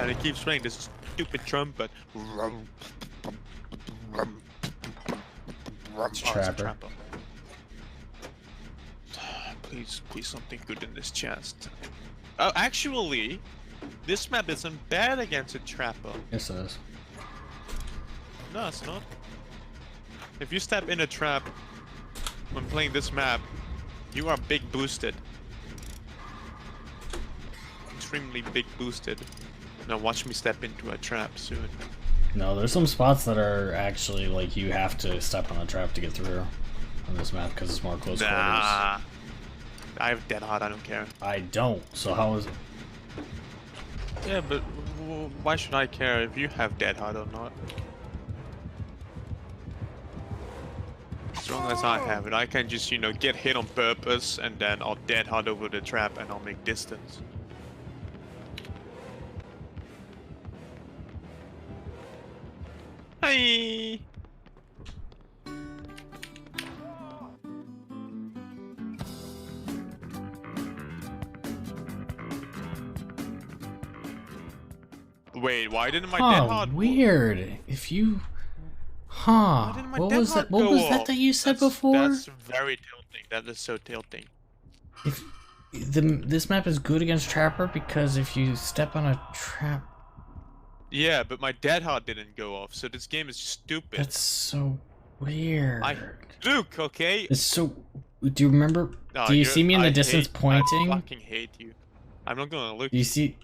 and it keeps playing this stupid trumpet. It's Trapper. Please, please, something good in this chest. Oh, actually, this map isn't bad against a Trapper. Yes, it is. No, it's not. If you step in a trap when playing this map, you are big boosted. Extremely big boosted. Now watch me step into a trap soon. No, there's some spots that are actually like you have to step on a trap to get through on this map because it's more close quarters. Nah. I have dead hard, I don't care. I don't, so how is it? Yeah, but why should I care if you have dead hard or not? As long as I have it, I can just, you know, get hit on purpose and then I'll dead hard over the trap and I'll make distance. Hi. Wait, why didn't my dead hard? Weird. If you, what was that? What was that you said before? That's very tilting. That is so tilting. If this map is good against Trapper because if you step on a trap. Yeah, but my dead hard didn't go off, so this game is stupid. That's so weird. Luke, okay? It's so. Do you remember? No, do you see me in the distance pointing? I fucking hate you. I'm not gonna look. Do you see?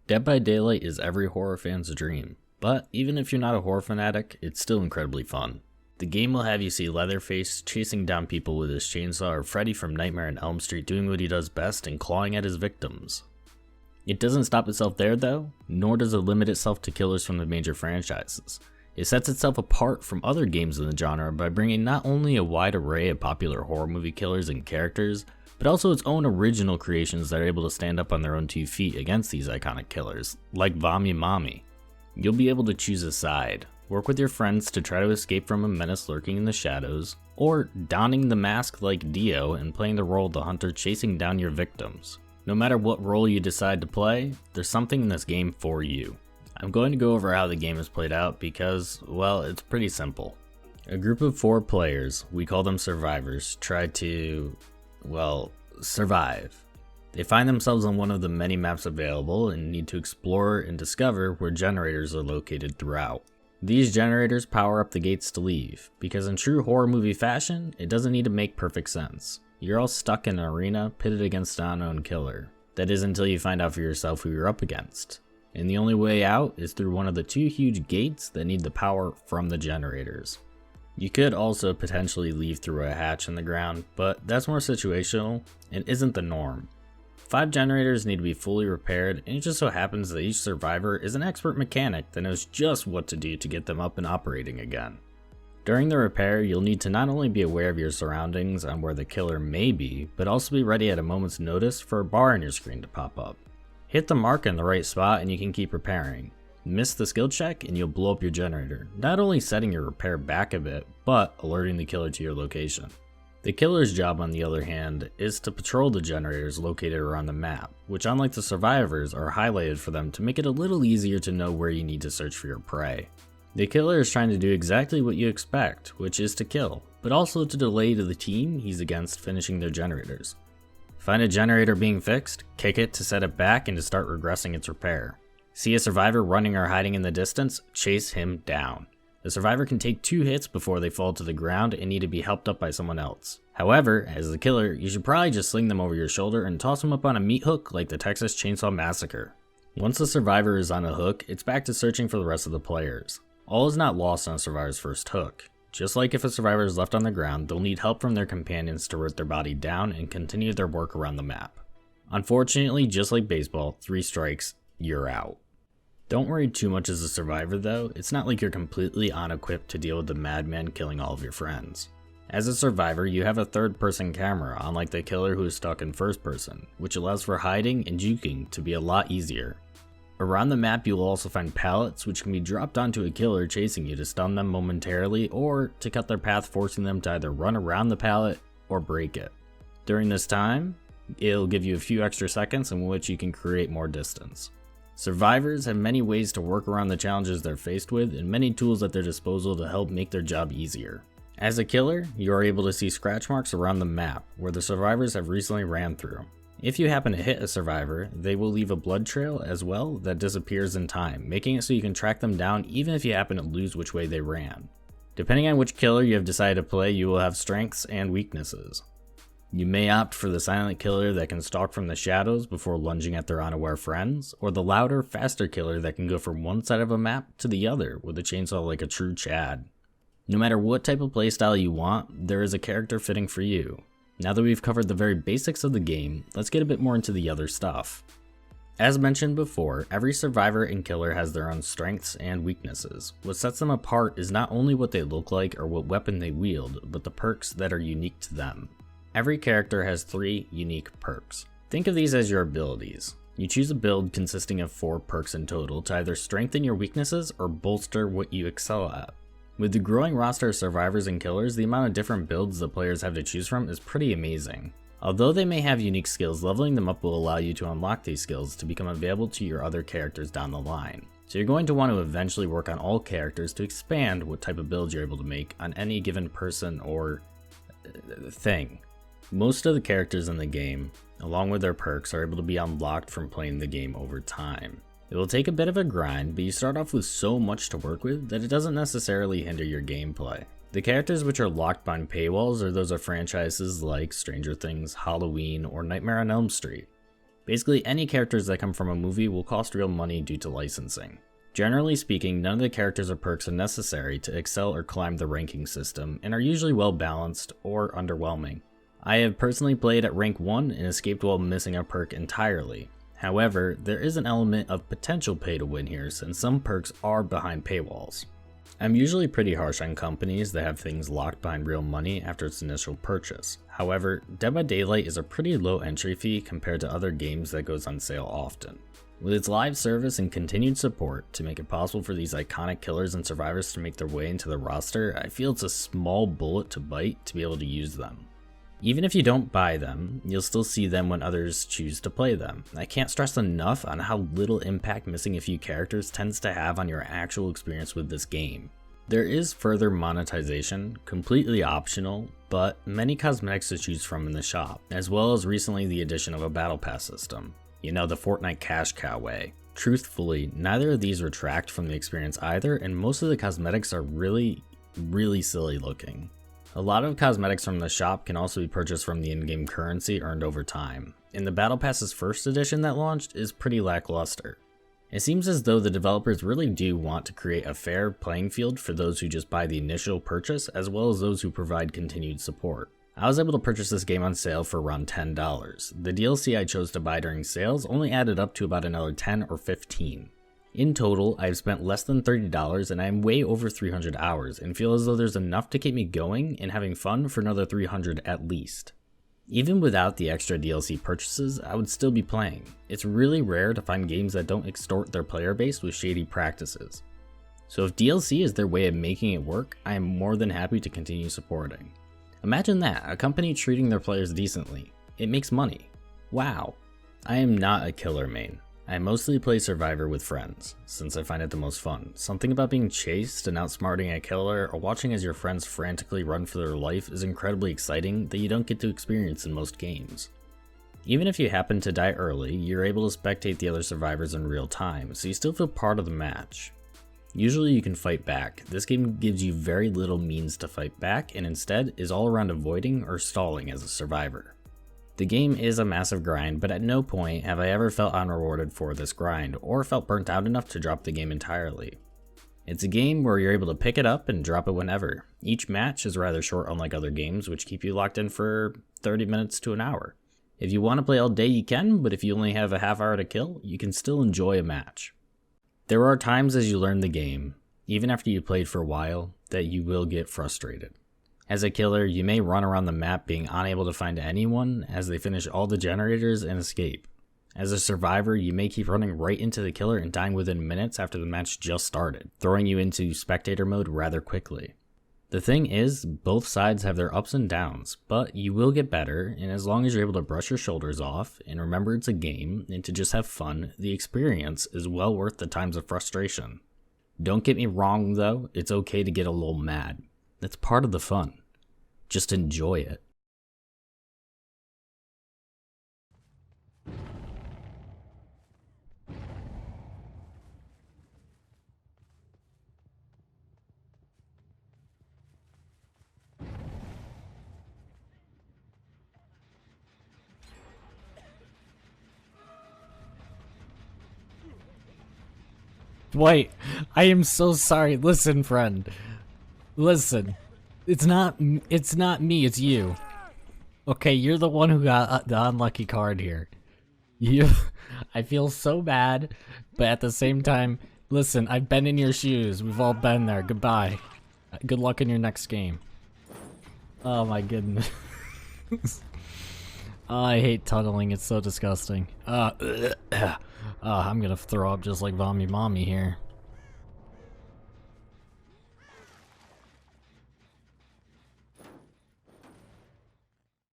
Dead by Daylight is every horror fan's dream, but even if you're not a horror fanatic, it's still incredibly fun. The game will have you see Leatherface chasing down people with his chainsaw, or Freddy from Nightmare on Elm Street doing what he does best and clawing at his victims. It doesn't stop itself there though, nor does it limit itself to killers from the major franchises. It sets itself apart from other games in the genre by bringing not only a wide array of popular horror movie killers and characters, but also its own original creations that are able to stand up on their own 2 feet against these iconic killers, like Vamya Mami. You'll be able to choose a side, work with your friends to try to escape from a menace lurking in the shadows, or donning the mask like Dio and playing the role of the hunter chasing down your victims. No matter what role you decide to play, there's something in this game for you. I'm going to go over how the game is played out because, well, it's pretty simple. A group of 4 players, we call them survivors, try to, well, survive. They find themselves on one of the many maps available and need to explore and discover where generators are located throughout. These generators power up the gates to leave, because in true horror movie fashion, it doesn't need to make perfect sense. You're all stuck in an arena pitted against an unknown killer. That is until you find out for yourself who you're up against. And the only way out is through one of the 2 huge gates that need the power from the generators. You could also potentially leave through a hatch in the ground, but that's more situational and isn't the norm. 5 generators need to be fully repaired, and it just so happens that each survivor is an expert mechanic that knows just what to do to get them up and operating again. During the repair, you'll need to not only be aware of your surroundings and where the killer may be, but also be ready at a moment's notice for a bar on your screen to pop up. Hit the mark in the right spot and you can keep repairing. Miss the skill check and you'll blow up your generator, not only setting your repair back a bit, but alerting the killer to your location. The killer's job, on the other hand, is to patrol the generators located around the map, which unlike the survivors are highlighted for them to make it a little easier to know where you need to search for your prey. The killer is trying to do exactly what you expect, which is to kill, but also to delay to the team he's against finishing their generators. Find a generator being fixed, kick it to set it back and to start regressing its repair. See a survivor running or hiding in the distance, chase him down. The survivor can take 2 hits before they fall to the ground and need to be helped up by someone else. However, as the killer, you should probably just sling them over your shoulder and toss them up on a meat hook like the Texas Chainsaw Massacre. Once the survivor is on a hook, it's back to searching for the rest of the players. All is not lost on a survivor's first hook. Just like if a survivor is left on the ground, they'll need help from their companions to root their body down and continue their work around the map. Unfortunately, just like baseball, 3 strikes, you're out. Don't worry too much as a survivor though, it's not like you're completely unequipped to deal with the madman killing all of your friends. As a survivor, you have a third-person camera, unlike the killer who is stuck in first person, which allows for hiding and juking to be a lot easier. Around the map you will also find pallets which can be dropped onto a killer chasing you to stun them momentarily or to cut their path, forcing them to either run around the pallet or break it. During this time, it'll give you a few extra seconds in which you can create more distance. Survivors have many ways to work around the challenges they're faced with and many tools at their disposal to help make their job easier. As a killer, you are able to see scratch marks around the map where the survivors have recently ran through. If you happen to hit a survivor, they will leave a blood trail as well that disappears in time, making it so you can track them down even if you happen to lose which way they ran. Depending on which killer you have decided to play, you will have strengths and weaknesses. You may opt for the silent killer that can stalk from the shadows before lunging at their unaware friends, or the louder, faster killer that can go from one side of a map to the other with a chainsaw like a true Chad. No matter what type of playstyle you want, there is a character fitting for you. Now that we've covered the very basics of the game, let's get a bit more into the other stuff. As mentioned before, every survivor and killer has their own strengths and weaknesses. What sets them apart is not only what they look like or what weapon they wield, but the perks that are unique to them. Every character has 3 unique perks. Think of these as your abilities. You choose a build consisting of 4 perks in total to either strengthen your weaknesses or bolster what you excel at. With the growing roster of survivors and killers, the amount of different builds the players have to choose from is pretty amazing. Although they may have unique skills, leveling them up will allow you to unlock these skills to become available to your other characters down the line. So you're going to want to eventually work on all characters to expand what type of builds you're able to make on any given person or thing. Most of the characters in the game, along with their perks, are able to be unlocked from playing the game over time. It will take a bit of a grind, but you start off with so much to work with that it doesn't necessarily hinder your gameplay. The characters which are locked behind paywalls are those of franchises like Stranger Things, Halloween, or Nightmare on Elm Street. Basically, any characters that come from a movie will cost real money due to licensing. Generally speaking, none of the characters or perks are necessary to excel or climb the ranking system, and are usually well balanced or underwhelming. I have personally played at rank 1 and escaped while missing a perk entirely. However, there is an element of potential pay to win here since some perks are behind paywalls. I'm usually pretty harsh on companies that have things locked behind real money after its initial purchase. However, Dead by Daylight is a pretty low entry fee compared to other games that goes on sale often. With its live service and continued support to make it possible for these iconic killers and survivors to make their way into the roster, I feel it's a small bullet to bite to be able to use them. Even if you don't buy them, you'll still see them when others choose to play them. I can't stress enough on how little impact missing a few characters tends to have on your actual experience with this game. There is further monetization, completely optional, but many cosmetics to choose from in the shop, as well as recently the addition of a battle pass system. You know, the Fortnite cash cow way. Truthfully, neither of these retract from the experience either, and most of the cosmetics are really silly looking. A lot of cosmetics from the shop can also be purchased from the in-game currency earned over time, and the Battle Pass's first edition that launched is pretty lackluster. It seems as though the developers really do want to create a fair playing field for those who just buy the initial purchase as well as those who provide continued support. I was able to purchase this game on sale for around $10. The DLC I chose to buy during sales only added up to about another $10 or $15. In total, I've spent less than $30 and I am way over 300 hours and feel as though there's enough to keep me going and having fun for another 300 at least. Even without the extra DLC purchases, I would still be playing. It's really rare to find games that don't extort their player base with shady practices. So if DLC is their way of making it work, I am more than happy to continue supporting. Imagine that, a company treating their players decently. It makes money. Wow. I am not a killer main. I mostly play Survivor with friends, since I find it the most fun. Something about being chased and outsmarting a killer or watching as your friends frantically run for their life is incredibly exciting that you don't get to experience in most games. Even if you happen to die early, you're able to spectate the other survivors in real time, so you still feel part of the match. Usually you can fight back. This game gives you very little means to fight back and instead is all around avoiding or stalling as a survivor. The game is a massive grind, but at no point have I ever felt unrewarded for this grind, or felt burnt out enough to drop the game entirely. It's a game where you're able to pick it up and drop it whenever. Each match is rather short unlike other games, which keep you locked in for 30 minutes to an hour. If you want to play all day you can, but if you only have a half hour to kill, you can still enjoy a match. There are times as you learn the game, even after you played for a while, that you will get frustrated. As a killer, you may run around the map being unable to find anyone as they finish all the generators and escape. As a survivor, you may keep running right into the killer and dying within minutes after the match just started, throwing you into spectator mode rather quickly. The thing is, both sides have their ups and downs, but you will get better, and as long as you're able to brush your shoulders off and remember it's a game and to just have fun, the experience is well worth the times of frustration. Don't get me wrong though, it's okay to get a little mad. That's part of the fun. Just enjoy it. Wait, I am so sorry. Listen, friend. Listen. It's not me, it's you. Okay, you're the one who got the unlucky card here. I feel so bad, but at the same time, listen, I've been in your shoes. We've all been there. Goodbye. Good luck in your next game. Oh my goodness. Oh, I hate tunneling. It's so disgusting. I'm gonna throw up just like Vommy Mommy here.